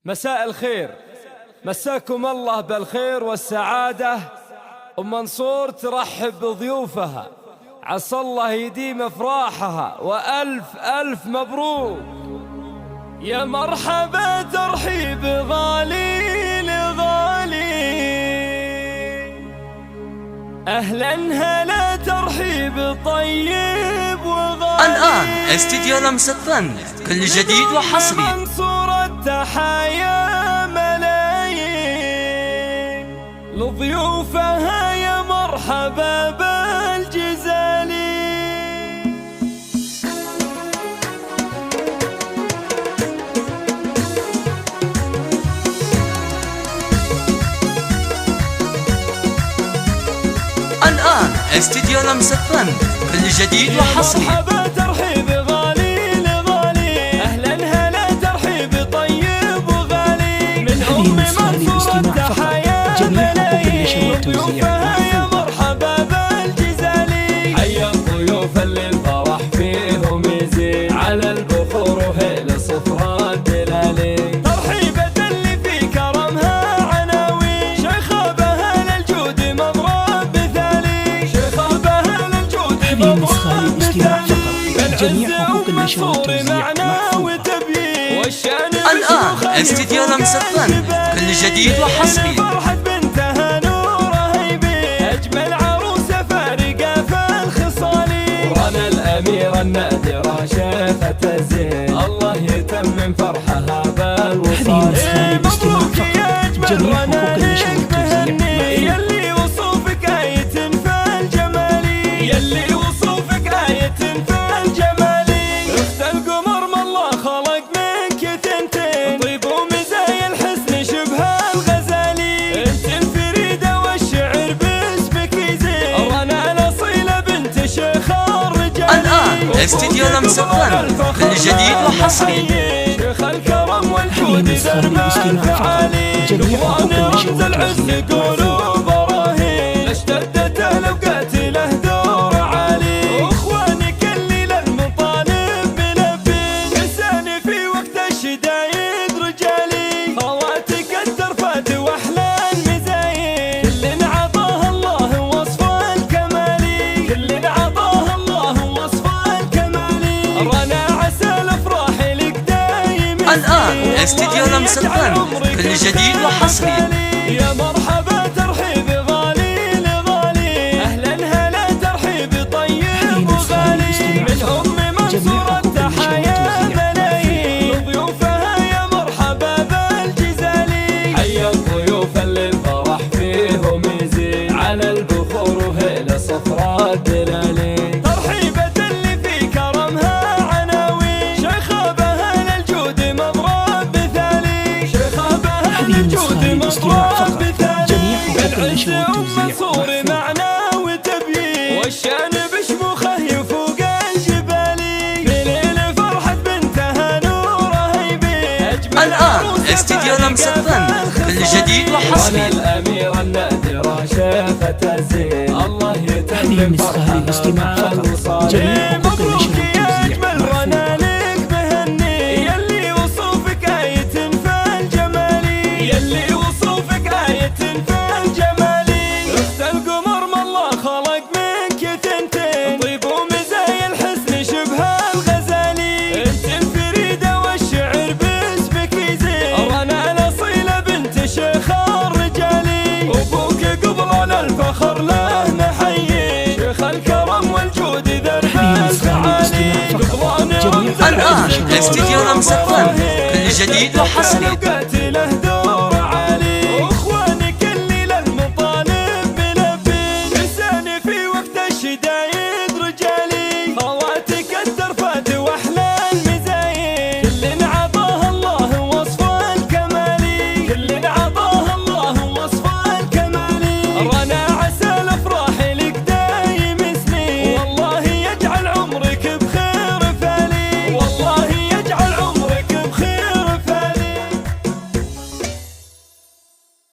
مساء الخير، مساكم الله بالخير والسعادة. أم منصور ترحب بضيوفها، عسى الله يديم افراحها، وألف ألف مبروك. يا مرحبا ترحيب غالي لغالي، أهلا هلا ترحيب طيب وغالي. الآن استديو لمسة فن، كل جديد وحصري. منصور التحايا ملايين لضيوفها، يا مرحبا بالجزالي. الآن استديو لمسة فن، كل جديد وحصري. مرحبا ترحيب غالي لغالي، أهلا هلا ترحيب طيب وغالي. من أم منصور التحايا ملايين ضيوفها، يا مرحبا بالجزالي. حيا الضيوف اللي الفرح فيهم يزيد، على البخور وهيل صفرا الدلالي. ترحيبة اللي في كرمها عناوين، شيخة بها للجود مضرب مثالي، شيخة بها للجود مضرب مثالي. جميع حقوق النشر والتوزيع محفوظة. الآن استديو لمسة فن، كل جديد وحصري. فرحة بنتها نورة هيبي، أجمل عروسة فارقة في الخصالي. ورانا الأميرة النادرة شيخة الزين، الله يتمم فرحها بالوصال. مبروك يا أجمل رنانك مهني، يلي وصوفك آية في الجمالي، يلي وصوفك آية في الجمالي. أخت القمر ما الله خلق منك تنتين، طيب ومزايا الحسن شبه الغزالي. انت الفريدة والشعر باسمك يزين، رنا الأصيلة بنت شيخ الرجال. الآن استديو لمسة فن، كل جديد وحصري. شيخ الكرم والجود ذرنا الفعالي، نقوان رمز العز قولوا براهين، اشتدت الأوقات له دور عالي. واخوانك اللي للمطالب ملبين، لساني في وقت الشدايد رجالي. خواتك الترفات واحلى المزايين، كل عطاه الله وصف الكمالي، كل عطاه الله وصف الكمالي. رنا عسى الافراح لك دايم. الآن استديو لمسة فن، كل جديد وحصري. يا مرحبا ترحيب غالي لغالي، أهلا هلا ترحيب طيب وغالي. من أم منصور التحايا ملايين ضيوفها، يا مرحبا بالجزالي. حيا الضيوف اللي الفرح فيهم يزيد، على البخور وهيل صفرا الدلالي. ترحيبة اللي في كرمها عناوين، شيخة بها للجود مضرب مثالي، شيخة بها للجود مضرب مثالي. بالعز أم منصور معنا وتبيين، والشان بشموخه يفوق الجبالي. في ليل فرحة بنتها نورة هيبي، أجمل الآن استديو لمسة فن، كل جديد وحصري. الأميرة النادرة شيخة الزين، الله يتمم فرحها بالوصال. مبروك يا أجمل رنانك مهني، يلي وصوفك آية في الجمالي، يلي وصوفك آية في الجمالي. أخت القمر ما الله خلق منك تنتين، طيب ومزايا الحسن شبه الغزالي. انت الفريدة والشعر باسمك يزين، رنا الأصيلة بنت شيخ الرجالي. أبوك قبل الفخر له نحيي، شيخ الكرم والجود ذرنا الفعالي. الآن استديو لمسة فن، كل جديد وحصري. الأوقات له دور عالي، واخوانك اللي للمطالب ملبين، لساني في وقت الشدايد رجالي.